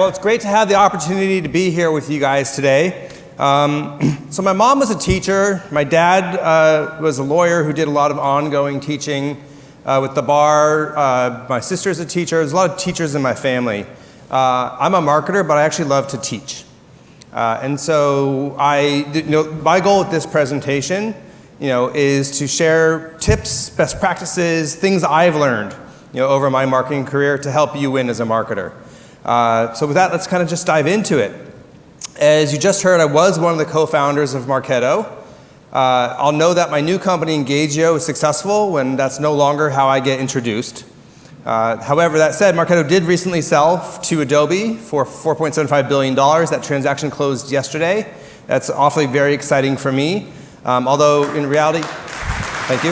well, it's great to have the opportunity to be here with you guys today. So my mom was a teacher. My dad was a lawyer who did a lot of ongoing teaching with the bar. My sister's a teacher. There's a lot of teachers in my family. I'm a marketer, but I actually love to teach. And so my goal with this presentation, is to share tips, best practices, things I've learned, over my marketing career to help you win as a marketer. So with that, let's kind of just dive into it. As you just heard, I was one of the co-founders of Marketo. I'll know that my new company, Engagio, is successful when that's no longer how I get introduced. However, that said, Marketo did recently sell to Adobe for $4.75 billion. That transaction closed yesterday. That's awfully very exciting for me. Although in reality, thank you.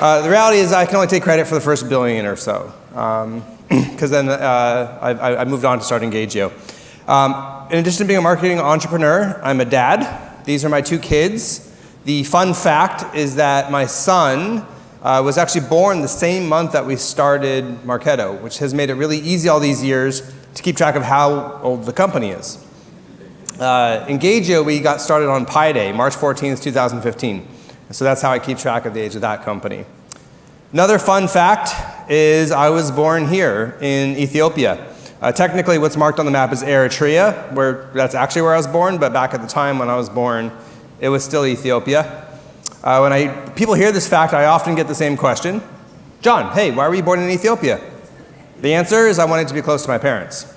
The reality is I can only take credit for the first billion or so. Because then I moved on to start Engagio. In addition to being a marketing entrepreneur, I'm a dad. These are my two kids. The fun fact is that my son was actually born the same month that we started Marketo, which has made it really easy all these years to keep track of how old the company is. Engagio, we got started on Pi Day, March 14th, 2015. So that's how I keep track of the age of that company. Another fun fact is I was born here in Ethiopia. Technically, what's marked on the map is Eritrea, that's actually where I was born, but back at the time when I was born, it was still Ethiopia. When people hear this fact, I often get the same question. John, hey, why were you born in Ethiopia? The answer is I wanted to be close to my parents.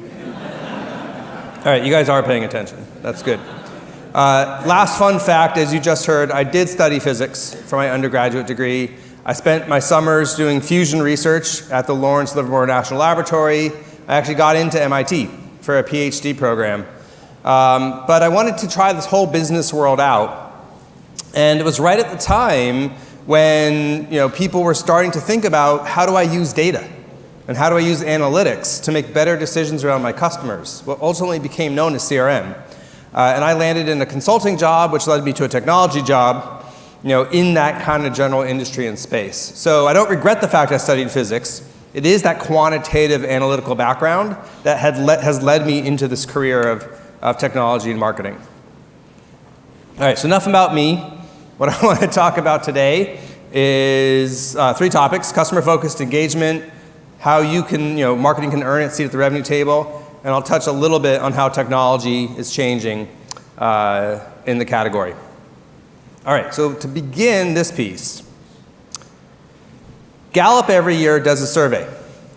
All right, you guys are paying attention. That's good. Last fun fact, as you just heard, I did study physics for my undergraduate degree. I spent my summers doing fusion research at the Lawrence Livermore National Laboratory. I actually got into MIT for a PhD program. But I wanted to try this whole business world out. And it was right at the time when people were starting to think about how do I use data? And how do I use analytics to make better decisions around my customers? What ultimately became known as CRM. And I landed in a consulting job, which led me to a technology job, in that kind of general industry and space. So I don't regret the fact I studied physics. It is that quantitative analytical background that has led me into this career of technology and marketing. All right, so enough about me. What I want to talk about today is three topics: customer-focused engagement, how you can, marketing can earn its seat at the revenue table, and I'll touch a little bit on how technology is changing in the category. All right, so to begin this piece, Gallup every year does a survey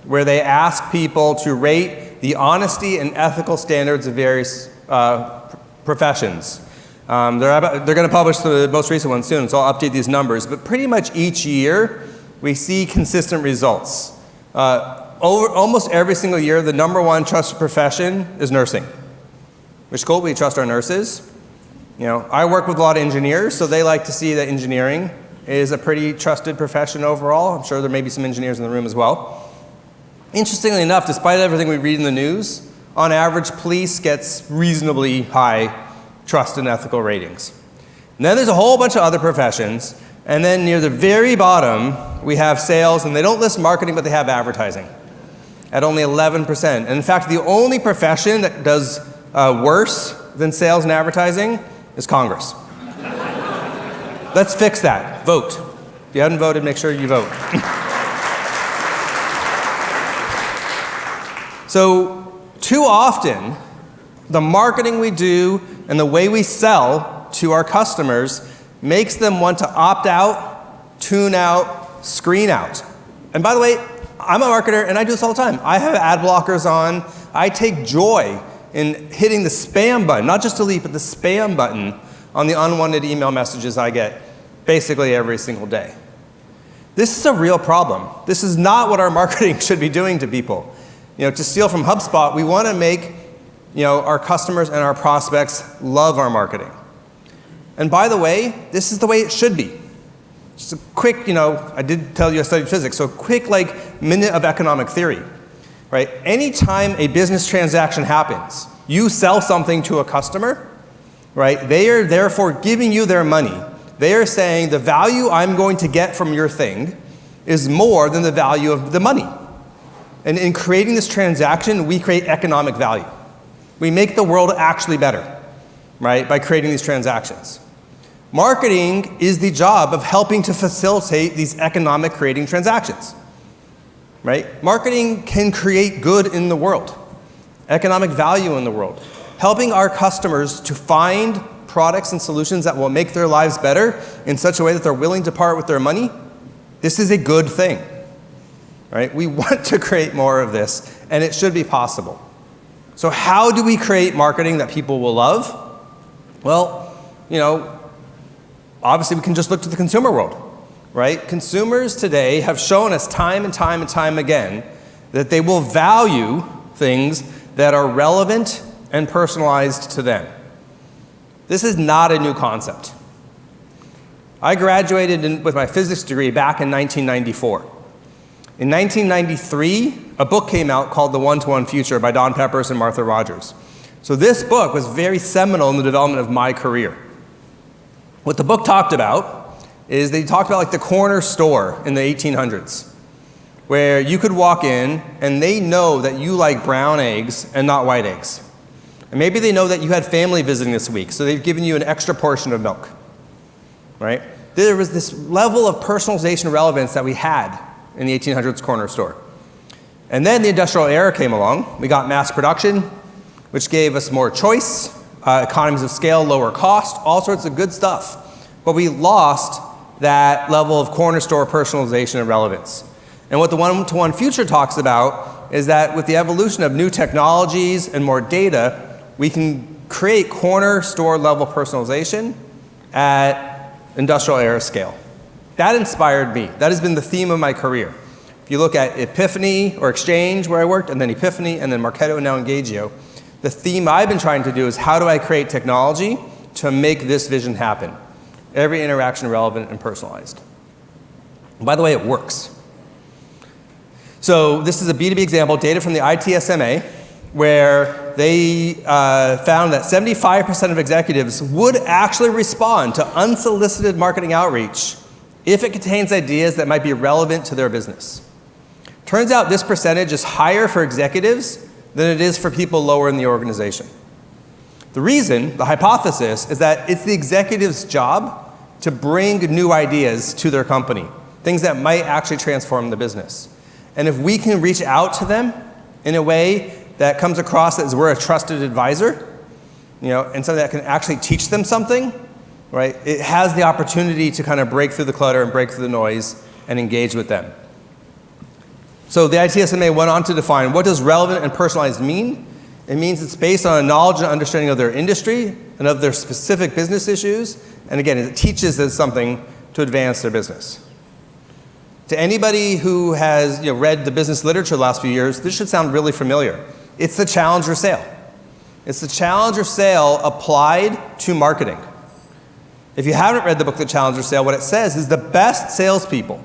where they ask people to rate the honesty and ethical standards of various professions. They're going to publish the most recent one soon, so I'll update these numbers. But pretty much each year, we see consistent results. Almost every single year, the number one trusted profession is nursing. Which is cool, we trust our nurses. I work with a lot of engineers, so they like to see that engineering is a pretty trusted profession overall. I'm sure there may be some engineers in the room as well. Interestingly enough, despite everything we read in the news, on average, police gets reasonably high trust and ethical ratings. And then there's a whole bunch of other professions, and then near the very bottom, we have sales, and they don't list marketing, but they have advertising at only 11%. And in fact, the only profession that does worse than sales and advertising is Congress. Let's fix that. Vote. If you haven't voted, make sure you vote. So, too often, the marketing we do and the way we sell to our customers makes them want to opt out, tune out, screen out. And by the way, I'm a marketer and I do this all the time. I have ad blockers on. I take joy in hitting the spam button, not just delete, but the spam button on the unwanted email messages I get basically every single day. This is a real problem. This is not what our marketing should be doing to people. To steal from HubSpot, we want to make our customers and our prospects love our marketing. And by the way, this is the way it should be. Just a quick, I did tell you I studied physics, so a quick minute of economic theory. Right? Anytime a business transaction happens, you sell something to a customer, right? They are therefore giving you their money. They are saying the value I'm going to get from your thing is more than the value of the money. And in creating this transaction, we create economic value. We make the world actually better, right, by creating these transactions. Marketing is the job of helping to facilitate these economic creating transactions, right? Marketing can create good in the world, economic value in the world, helping our customers to find products and solutions that will make their lives better in such a way that they're willing to part with their money. This is a good thing, right? We want to create more of this, and it should be possible. So how do we create marketing that people will love? Well, obviously we can just look to the consumer world, right? Consumers today have shown us time and time and time again that they will value things that are relevant and personalized to them. This is not a new concept. I graduated with my physics degree back in 1994. In 1993, a book came out called The OnetoOne Future by Don Peppers and Martha Rogers. So this book was very seminal in the development of my career. What the book talked about is they talked about like the corner store in the 1800s, where you could walk in and they know that you like brown eggs and not white eggs. And maybe they know that you had family visiting this week, so they've given you an extra portion of milk, right? There was this level of personalization relevance that we had in the 1800s corner store. And then the industrial era came along. We got mass production, which gave us more choice, economies of scale, lower cost, all sorts of good stuff. But we lost that level of corner store personalization and relevance. And what the OnetoOne Future talks about is that with the evolution of new technologies and more data, we can create corner store level personalization at industrial era scale. That inspired me. That has been the theme of my career. If you look at Epiphany or Exchange where I worked, and then Epiphany, and then Marketo, and now Engagio, the theme I've been trying to do is how do I create technology to make this vision happen? Every interaction relevant and personalized. And by the way, it works. So this is a B2B example, data from the ITSMA, where they found that 75% of executives would actually respond to unsolicited marketing outreach if it contains ideas that might be relevant to their business. Turns out this percentage is higher for executives than it is for people lower in the organization. The reason, the hypothesis, is that it's the executive's job to bring new ideas to their company, things that might actually transform the business. And if we can reach out to them in a way that comes across as we're a trusted advisor, and something that can actually teach them something, right? It has the opportunity to kind of break through the clutter and break through the noise and engage with them. So the ITSMA went on to define what does relevant and personalized mean. It means it's based on a knowledge and understanding of their industry and of their specific business issues. And again, it teaches them something to advance their business. To anybody who has read the business literature the last few years, this should sound really familiar. It's the Challenger sale. It's the Challenger sale applied to marketing. If you haven't read the book, The Challenger Sale, what it says is the best salespeople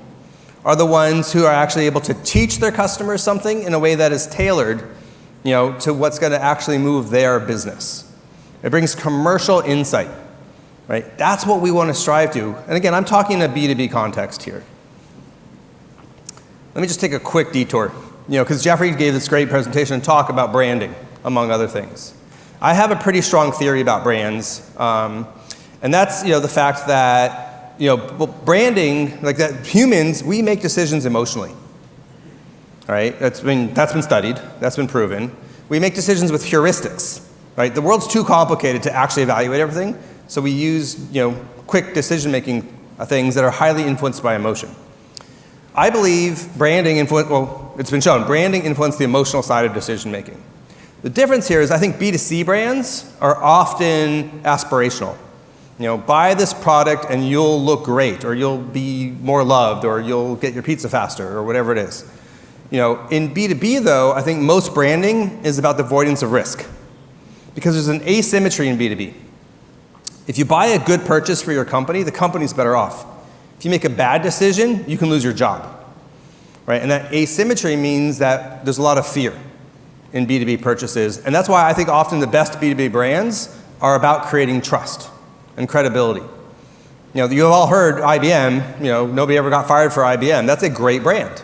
are the ones who are actually able to teach their customers something in a way that is tailored, to what's going to actually move their business. It brings commercial insight, right? That's what we want to strive to. And again, I'm talking in a B2B context here. Let me just take a quick detour, because Jeffrey gave this great presentation and talk about branding, among other things. I have a pretty strong theory about brands, and that's the fact that branding, like that, humans, we make decisions emotionally. All right, that's been studied, that's been proven. We make decisions with heuristics, right? The world's too complicated to actually evaluate everything, so we use quick decision-making things that are highly influenced by emotion. I believe branding it's been shown, branding influences the emotional side of decision-making. The difference here is I think B2C brands are often aspirational. Buy this product and you'll look great, or you'll be more loved, or you'll get your pizza faster, or whatever it is. In B2B though, I think most branding is about the avoidance of risk, because there's an asymmetry in B2B. If you buy a good purchase for your company, the company's better off. If you make a bad decision, you can lose your job, right? And that asymmetry means that there's a lot of fear in B2B purchases, and that's why I think often the best B2B brands are about creating trust and credibility. You've all heard IBM, nobody ever got fired for IBM. That's a great brand,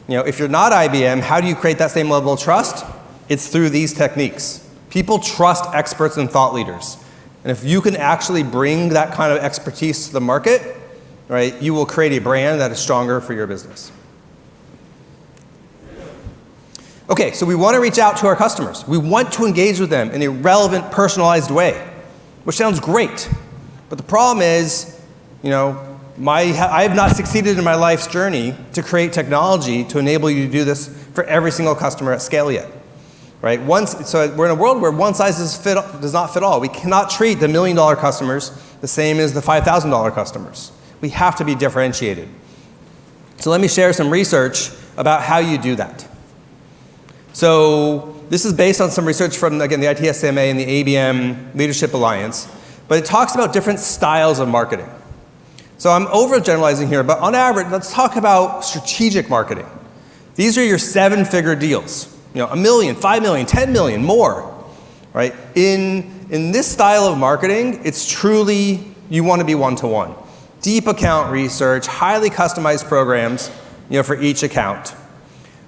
If you're not IBM, how do you create that same level of trust? It's through these techniques. People trust experts and thought leaders. And if you can actually bring that kind of expertise to the market, right, you will create a brand that is stronger for your business. Okay, so we want to reach out to our customers. We want to engage with them in a relevant, personalized way, which sounds great. But the problem is, I have not succeeded in my life's journey to create technology to enable you to do this for every single customer at scale yet. Right? So we're in a world where one size does not fit all. We cannot treat the $1 million customers the same as the $5,000 customers. We have to be differentiated. So let me share some research about how you do that. So this is based on some research from, again, the ITSMA and the ABM Leadership Alliance, but it talks about different styles of marketing. So I'm overgeneralizing here, but on average, let's talk about strategic marketing. These are your 7-figure deals. $1 million, $5 million, $10 million, more, right? In this style of marketing, it's truly, you want to be one-to-one. Deep account research, highly customized programs, for each account.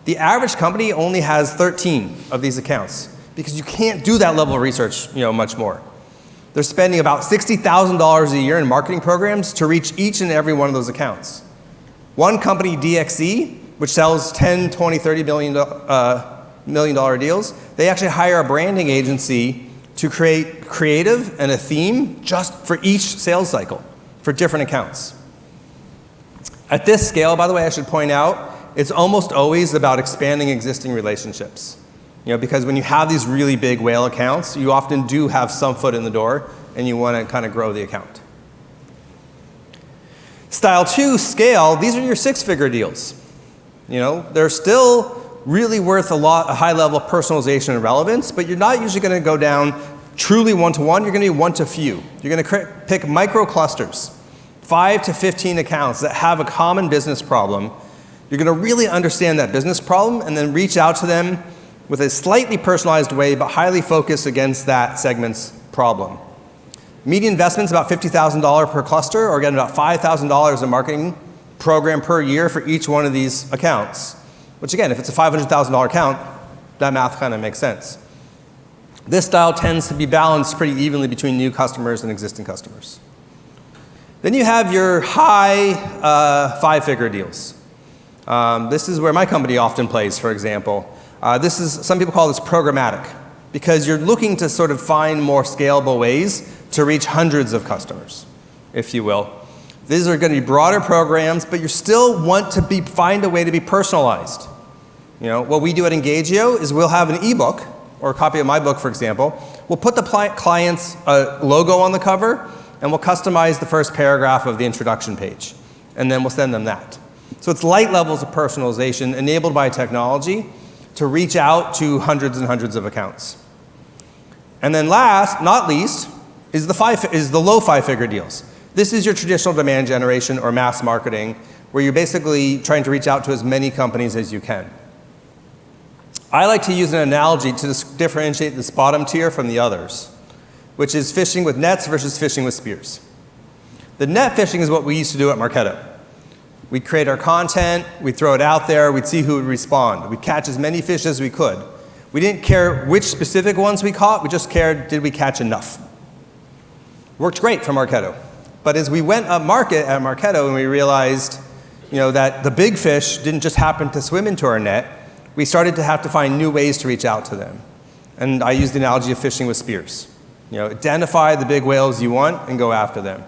The average company only has 13 of these accounts because you can't do that level of research, much more. They're spending about $60,000 a year in marketing programs to reach each and every one of those accounts. One company, DXE, which sells $10, $20, $30 million deals, they actually hire a branding agency to create creative and a theme just for each sales cycle for different accounts. At this scale, by the way, I should point out, it's almost always about expanding existing relationships. Because when you have these really big whale accounts, you often do have some foot in the door and you want to kind of grow the account. Style 2, scale, these are your 6-figure deals. They're still really worth a high level of personalization and relevance, but you're not usually going to go down truly one-to-one, you're going to be one-to-few. You're going to pick micro clusters, 5 to 15 accounts that have a common business problem. You're going to really understand that business problem and then reach out to them with a slightly personalized way, but highly focused against that segment's problem. Median investment's about $50,000 per cluster, or again, about $5,000 in marketing program per year for each one of these accounts. Which again, if it's a $500,000 account, that math kind of makes sense. This style tends to be balanced pretty evenly between new customers and existing customers. Then you have your high 5-figure deals. This is where my company often plays, for example. Some people call this programmatic, because you're looking to sort of find more scalable ways to reach hundreds of customers, if you will. These are going to be broader programs, but you still want to find a way to be personalized. What we do at Engagio is we'll have an ebook, or a copy of my book, for example. We'll put the client's logo on the cover, and we'll customize the first paragraph of the introduction page. And then we'll send them that. So it's light levels of personalization enabled by technology to reach out to hundreds and hundreds of accounts. And then last, not least, is the low 5-figure deals. This is your traditional demand generation or mass marketing, where you're basically trying to reach out to as many companies as you can. I like to use an analogy to differentiate this bottom tier from the others, which is fishing with nets versus fishing with spears. The net fishing is what we used to do at Marketo. We'd create our content, we'd throw it out there, we'd see who would respond. We'd catch as many fish as we could. We didn't care which specific ones we caught, we just cared, did we catch enough? Worked great for Marketo. But as we went up market at Marketo and we realized that the big fish didn't just happen to swim into our net, we started to have to find new ways to reach out to them. And I used the analogy of fishing with spears. Identify the big whales you want and go after them.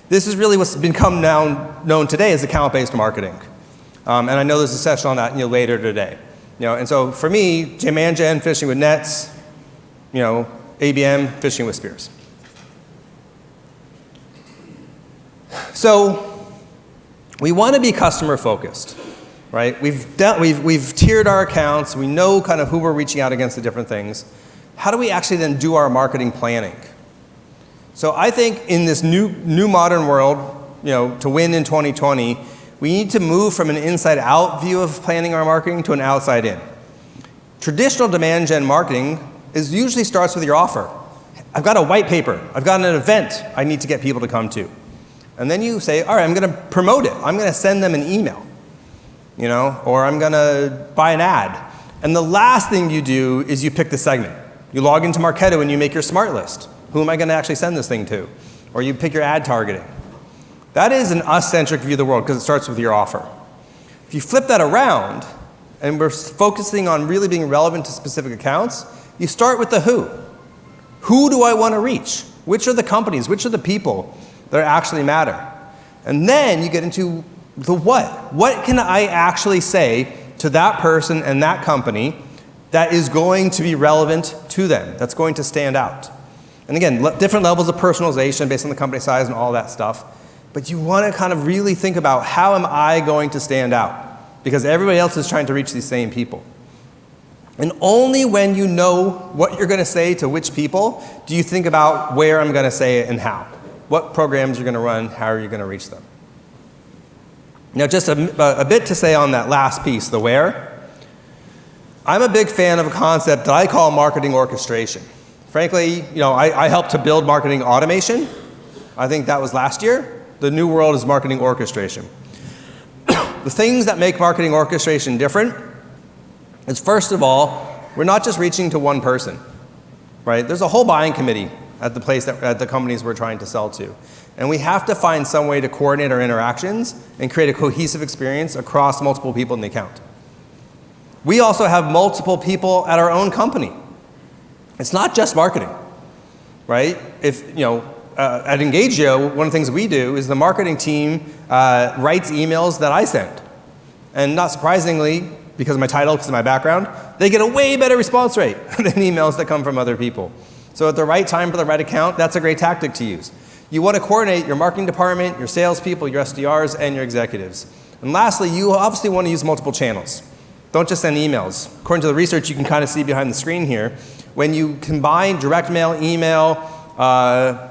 This is really what's become now known today as account-based marketing. And I know there's a session on that later today. And so for me, demand gen, fishing with nets, ABM, fishing with spears. So we want to be customer focused, right? We've tiered our accounts. We know kind of who we're reaching out against the different things. How do we actually then do our marketing planning? So I think in this new modern world, to win in 2020, we need to move from an inside-out view of planning our marketing to an outside-in. Traditional demand gen marketing usually starts with your offer. I've got a white paper. I've got an event I need to get people to come to. And then you say, all right, I'm going to promote it. I'm going to send them an email. or I'm going to buy an ad. And the last thing you do is you pick the segment. You log into Marketo and you make your smart list. Who am I going to actually send this thing to? Or you pick your ad targeting. That is an us-centric view of the world because it starts with your offer. If you flip that around, and we're focusing on really being relevant to specific accounts, you start with the who. Who do I want to reach? Which are the companies? Which are the people that actually matter? And then you get into the what. What can I actually say to that person and that company that is going to be relevant to them, that's going to stand out? And again, different levels of personalization based on the company size and all that stuff. But you want to kind of really think about, how am I going to stand out? Because everybody else is trying to reach these same people. And only when you know what you're going to say to which people do you think about where I'm going to say it and how. What programs you're going to run, how are you going to reach them. Now just a bit to say on that last piece, the where. I'm a big fan of a concept that I call marketing orchestration. Frankly, I helped to build marketing automation. I think that was last year. The new world is marketing orchestration. The things that make marketing orchestration different is, first of all, we're not just reaching to one person, right? There's a whole buying committee at the companies we're trying to sell to. And we have to find some way to coordinate our interactions and create a cohesive experience across multiple people in the account. We also have multiple people at our own company. It's not just marketing, right? At Engagio, one of the things we do is the marketing team writes emails that I send. And not surprisingly, because of my title, because of my background, they get a way better response rate than emails that come from other people. So at the right time for the right account, that's a great tactic to use. You want to coordinate your marketing department, your salespeople, your SDRs, and your executives. And lastly, you obviously want to use multiple channels. Don't just send emails. According to the research you can kind of see behind the screen here, when you combine direct mail, email,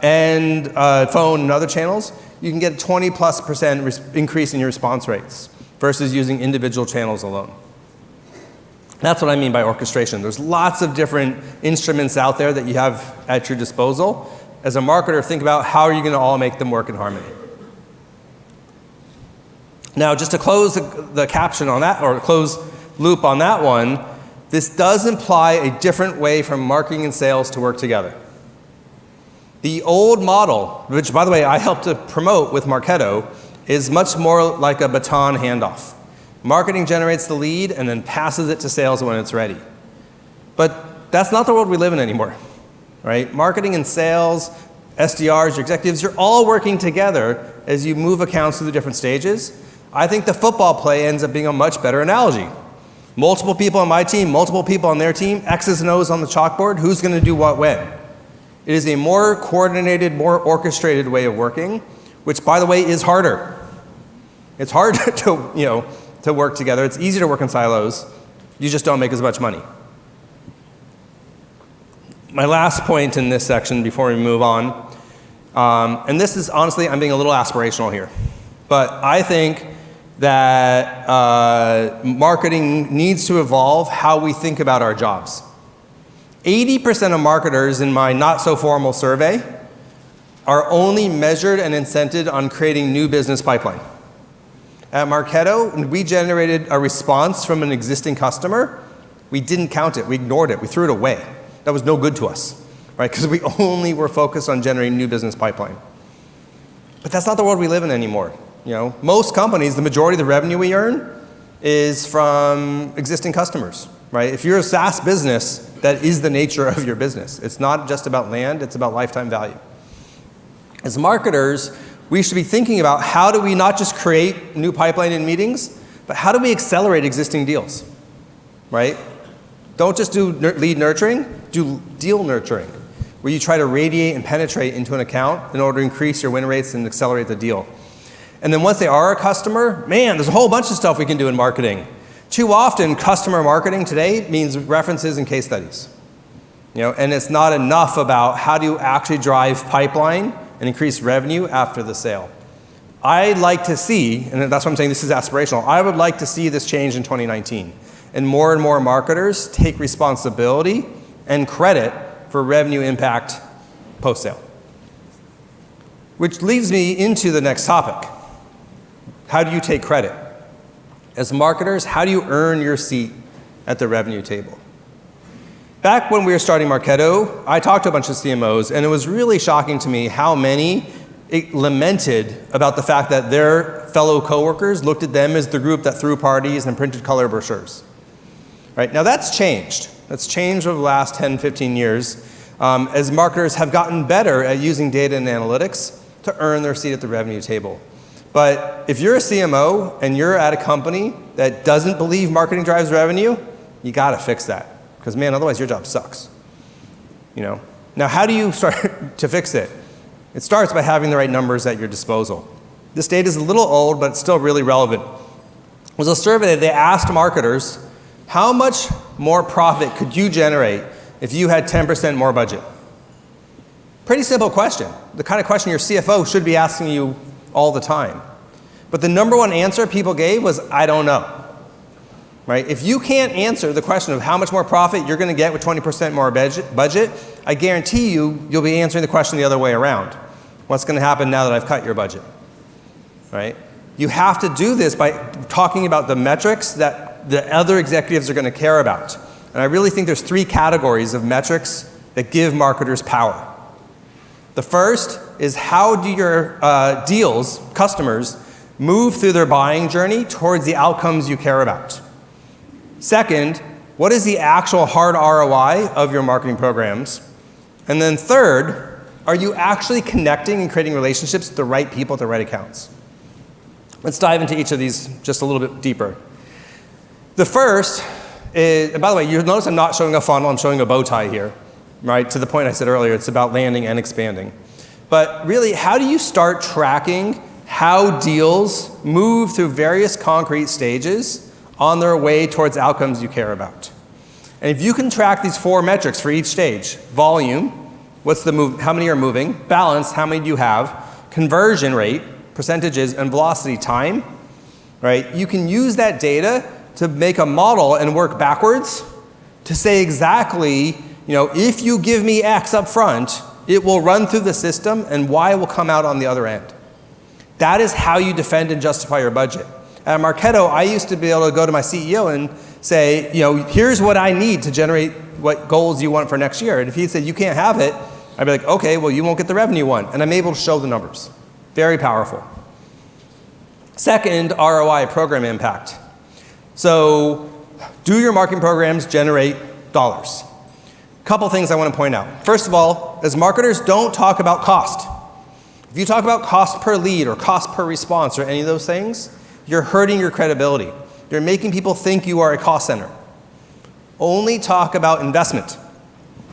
and phone and other channels, you can get a 20+% increase in your response rates versus using individual channels alone. That's what I mean by orchestration. There's lots of different instruments out there that you have at your disposal. As a marketer, think about how are you going to all make them work in harmony. Now, just to close the caption on that, or close loop on that one, this does imply a different way for marketing and sales to work together. The old model, which by the way I helped to promote with Marketo, is much more like a baton handoff. Marketing generates the lead and then passes it to sales when it's ready. But that's not the world we live in anymore, right? Marketing and sales, SDRs, your executives, you're all working together as you move accounts through the different stages. I think the football play ends up being a much better analogy. Multiple people on my team, multiple people on their team, X's and O's on the chalkboard, who's going to do what when. It is a more coordinated, more orchestrated way of working, which by the way is harder. It's hard to work together. It's easy to work in silos. You just don't make as much money. My last point in this section before we move on, and this is honestly, I'm being a little aspirational here, but I think that marketing needs to evolve how we think about our jobs. 80% of marketers in my not so formal survey are only measured and incented on creating new business pipeline. At Marketo, we generated a response from an existing customer. We didn't count it, we ignored it, we threw it away. That was no good to us, right? Because we only were focused on generating new business pipeline. But that's not the world we live in anymore. Most companies, the majority of the revenue we earn is from existing customers, right? If you're a SaaS business, that is the nature of your business. It's not just about land, it's about lifetime value. As marketers, we should be thinking about how do we not just create new pipeline in meetings, but how do we accelerate existing deals, right? Don't just do lead nurturing, do deal nurturing, where you try to radiate and penetrate into an account in order to increase your win rates and accelerate the deal. And then once they are a customer, man, there's a whole bunch of stuff we can do in marketing. Too often, customer marketing today means references and case studies. And it's not enough about how do you actually drive pipeline and increase revenue after the sale. I'd like to see, and that's why I'm saying this is aspirational, I would like to see this change in 2019. And more marketers take responsibility and credit for revenue impact post-sale. Which leads me into the next topic. How do you take credit? As marketers, how do you earn your seat at the revenue table? Back when we were starting Marketo, I talked to a bunch of CMOs, and it was really shocking to me how many lamented about the fact that their fellow coworkers looked at them as the group that threw parties and printed color brochures. Right? Now that's changed. That's changed over the last 10, 15 years as marketers have gotten better at using data and analytics to earn their seat at the revenue table. But if you're a CMO and you're at a company that doesn't believe marketing drives revenue, you gotta fix that. Because man, otherwise your job sucks. Now how do you start to fix it? It starts by having the right numbers at your disposal. This data is a little old, but it's still really relevant. It was a survey that they asked marketers, how much more profit could you generate if you had 10% more budget? Pretty simple question. The kind of question your CFO should be asking you all the time. But the number one answer people gave was, I don't know. Right? If you can't answer the question of how much more profit you're going to get with 20% more budget, I guarantee you'll be answering the question the other way around. What's going to happen now that I've cut your budget? Right? You have to do this by talking about the metrics that the other executives are going to care about. And I really think there's 3 categories of metrics that give marketers power. The first is how do your deals, customers, move through their buying journey towards the outcomes you care about. Second, what is the actual hard ROI of your marketing programs? And then third, are you actually connecting and creating relationships with the right people at the right accounts? Let's dive into each of these just a little bit deeper. The first is, and by the way, you'll notice I'm not showing a funnel, I'm showing a bow tie here, right? To the point I said earlier, it's about landing and expanding. But really, how do you start tracking how deals move through various concrete stages on their way towards outcomes you care about? And if you can track these 4 metrics for each stage, volume, what's the move, how many are moving, balance, how many do you have, conversion rate, percentages, and velocity time, right? You can use that data to make a model and work backwards to say exactly, if you give me X up front, it will run through the system and Y will come out on the other end. That is how you defend and justify your budget. At Marketo, I used to be able to go to my CEO and say, here's what I need to generate what goals you want for next year. And if he said, you can't have it, I'd be like, okay, well, you won't get the revenue one. And I'm able to show the numbers. Very powerful. Second, ROI, program impact. So, do your marketing programs generate dollars? Couple things I want to point out. First of all, as marketers, don't talk about cost. If you talk about cost per lead or cost per response or any of those things, you're hurting your credibility. You're making people think you are a cost center. Only talk about investment.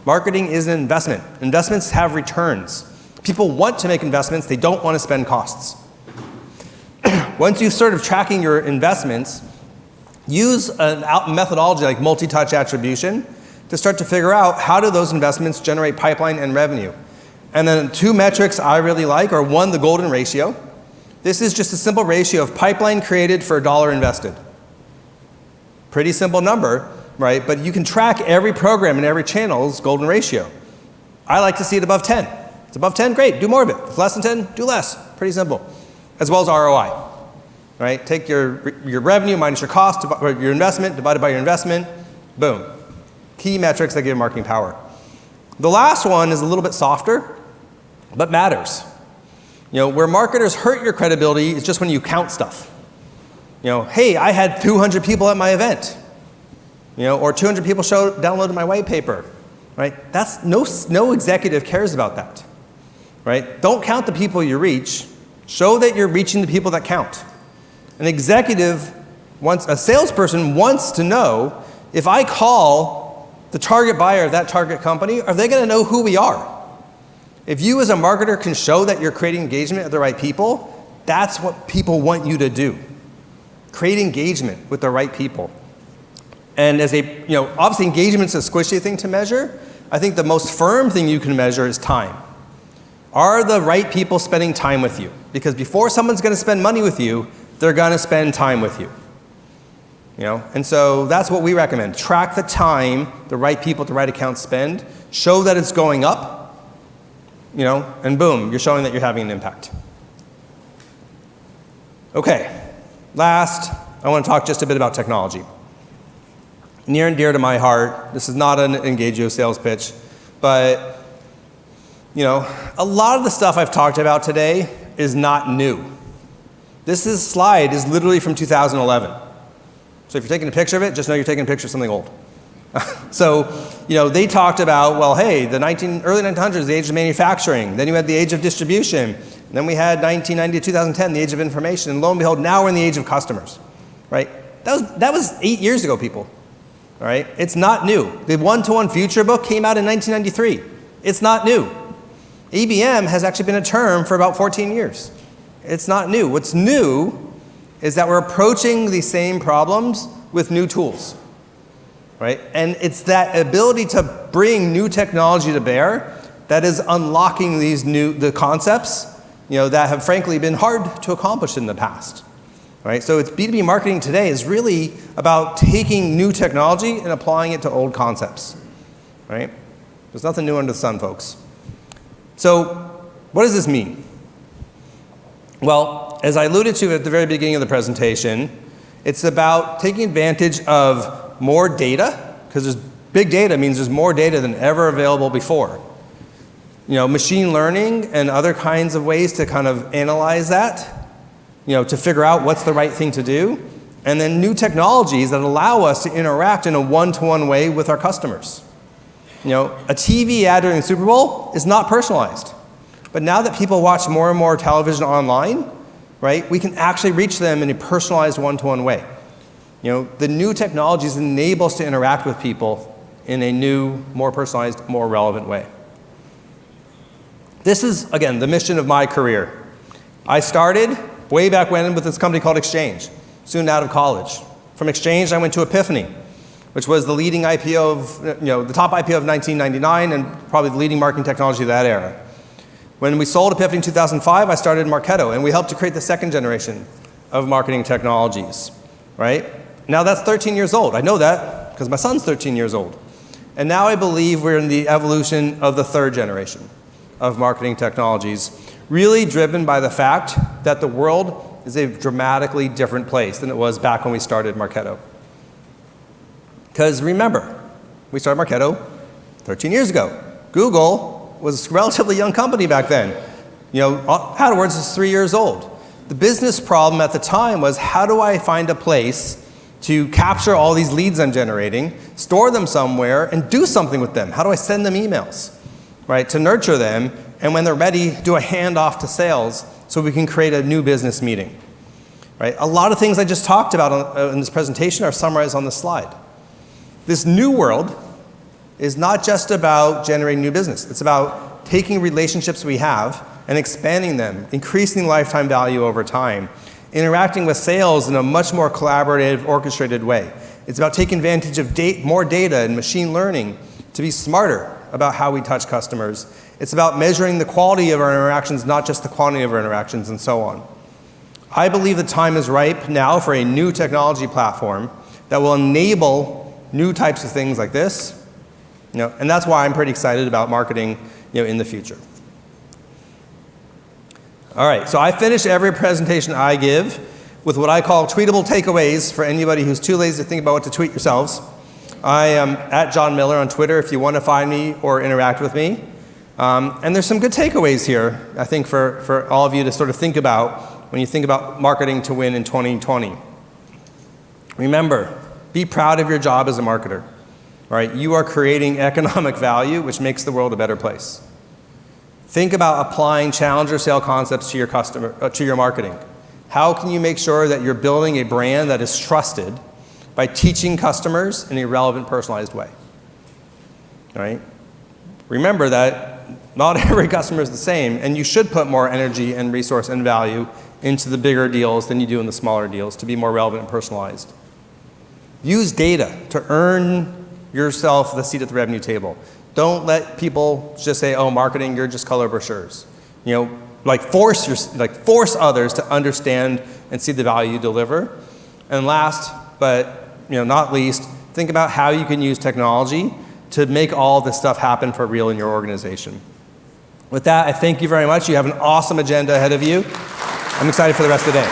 Marketing is an investment. Investments have returns. People want to make investments, they don't want to spend costs. Once you sort of tracking your investments, use a methodology like multi-touch attribution to start to figure out how do those investments generate pipeline and revenue. And then 2 metrics I really like are 1, the golden ratio. This is just a simple ratio of pipeline created for $1 invested. Pretty simple number, right? But you can track every program and every channel's golden ratio. I like to see it above 10. It's above 10, great, do more of it. If less than 10, do less. Pretty simple. As well as ROI, right? Take your revenue minus your cost, or your investment, divided by your investment, boom. Key metrics that give marketing power. The last one is a little bit softer, but matters. Where marketers hurt your credibility is just when you count stuff. Hey, I had 200 people at my event. Or 200 people downloaded my white paper. Right? That's no executive cares about that. Right? Don't count the people you reach. Show that you're reaching the people that count. An executive a salesperson wants to know, if I call the target buyer of that target company, are they going to know who we are? If you as a marketer can show that you're creating engagement with the right people, that's what people want you to do. Create engagement with the right people. And as obviously engagement's a squishy thing to measure. I think the most firm thing you can measure is time. Are the right people spending time with you? Because before someone's going to spend money with you, they're going to spend time with you. And so that's what we recommend. Track the time the right people at the right account spend. Show that it's going up. And boom, you're showing that you're having an impact. Okay, last, I want to talk just a bit about technology. Near and dear to my heart, this is not an Engagio sales pitch, but a lot of the stuff I've talked about today is not new. This slide is literally from 2011. So if you're taking a picture of it, just know you're taking a picture of something old. So, they talked about, well, hey, the early 1900s, the age of manufacturing. Then you had the age of distribution. And then we had 1990 to 2010, the age of information. And lo and behold, now we're in the age of customers, right? That was 8 years ago, people, all right? It's not new. The OnetoOne Future book came out in 1993. It's not new. ABM has actually been a term for about 14 years. It's not new. What's new is that we're approaching the same problems with new tools, right? And it's that ability to bring new technology to bear that is unlocking the concepts, that have frankly been hard to accomplish in the past, right? So it's B2B marketing today is really about taking new technology and applying it to old concepts, right? There's nothing new under the sun, folks. So what does this mean? Well, as I alluded to at the very beginning of the presentation, it's about taking advantage of more data, because big data means there's more data than ever available before. Machine learning and other kinds of ways to kind of analyze that, to figure out what's the right thing to do, and then new technologies that allow us to interact in a one-to-one way with our customers. A TV ad during the Super Bowl is not personalized. But now that people watch more and more television online, right, we can actually reach them in a personalized one-to-one way. The new technologies enable us to interact with people in a new, more personalized, more relevant way. This is, again, the mission of my career. I started way back when with this company called Exchange, soon out of college. From Exchange, I went to Epiphany, which was the leading IPO of, the top IPO of 1999 and probably the leading marketing technology of that era. When we sold Epiphany in 2005, I started Marketo, and we helped to create the second generation of marketing technologies, right? Now that's 13 years old. I know that because my son's 13 years old. And now I believe we're in the evolution of the third generation of marketing technologies, really driven by the fact that the world is a dramatically different place than it was back when we started Marketo. Because remember, we started Marketo 13 years ago. Google was a relatively young company back then. AdWords is 3 years old. The business problem at the time was, how do I find a place to capture all these leads I'm generating, store them somewhere, and do something with them? How do I send them emails, right, to nurture them, and when they're ready, do a handoff to sales so we can create a new business meeting, right? A lot of things I just talked about in this presentation are summarized on this slide. This new world is not just about generating new business. It's about taking relationships we have and expanding them, increasing lifetime value over time, interacting with sales in a much more collaborative, orchestrated way. It's about taking advantage of more data and machine learning to be smarter about how we touch customers. It's about measuring the quality of our interactions, not just the quantity of our interactions, and so on. I believe the time is ripe now for a new technology platform that will enable new types of things like this. And that's why I'm pretty excited about marketing, in the future. All right, so I finish every presentation I give with what I call tweetable takeaways for anybody who's too lazy to think about what to tweet yourselves. I am at John Miller on Twitter if you want to find me or interact with me. And there's some good takeaways here, I think, for all of you to sort of think about when you think about marketing to win in 2020. Remember, be proud of your job as a marketer. All right, you are creating economic value, which makes the world a better place. Think about applying challenger sale concepts to your marketing. How can you make sure that you're building a brand that is trusted by teaching customers in a relevant, personalized way? All right? Remember that not every customer is the same, and you should put more energy and resource and value into the bigger deals than you do in the smaller deals to be more relevant and personalized. Use data to earn yourself the seat at the revenue table. Don't let people just say, oh, marketing, you're just color brochures. Force others to understand and see the value you deliver. And last, but not least, think about how you can use technology to make all this stuff happen for real in your organization. With that, I thank you very much. You have an awesome agenda ahead of you. I'm excited for the rest of the day.